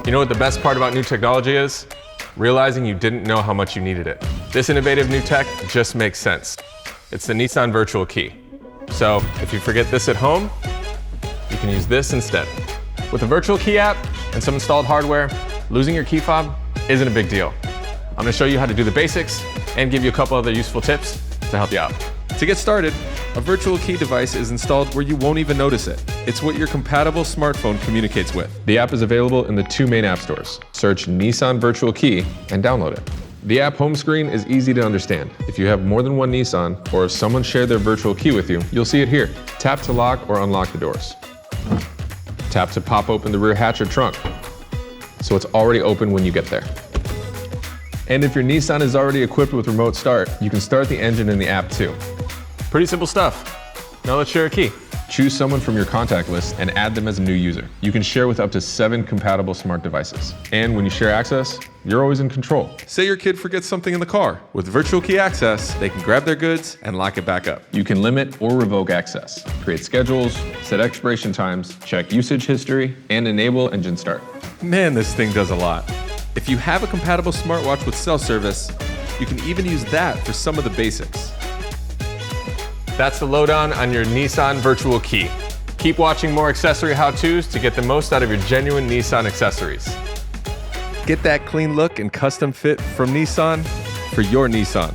You know what the best part about new technology is? Realizing you didn't know how much you needed it. This innovative new tech just makes sense. It's the Nissan Virtual Key. So if you forget this at home, you can use this instead. With the Virtual Key app and some installed hardware, losing your key fob isn't a big deal. I'm gonna show you how to do the basics and give you a couple other useful tips to help you out. To get started, a virtual key device is installed where you won't even notice it. It's what your compatible smartphone communicates with. The app is available in the 2 main app stores. Search Nissan Virtual Key and download it. The app home screen is easy to understand. If you have more than one Nissan, or if someone shared their virtual key with you, you'll see it here. Tap to lock or unlock the doors. Tap to pop open the rear hatch or trunk, so it's already open when you get there. And if your Nissan is already equipped with remote start, you can start the engine in the app too. Pretty simple stuff. Now let's share a key. Choose someone from your contact list and add them as a new user. You can share with up to 7 compatible smart devices. And when you share access, you're always in control. Say your kid forgets something in the car. With Virtual Key Access, they can grab their goods and lock it back up. You can limit or revoke access, create schedules, set expiration times, check usage history, and enable engine start. Man, this thing does a lot. If you have a compatible smartwatch with cell service, you can even use that for some of the basics. That's the lowdown on your Nissan Virtual Key. Keep watching more accessory how-tos to get the most out of your genuine Nissan accessories. Get that clean look and custom fit from Nissan for your Nissan.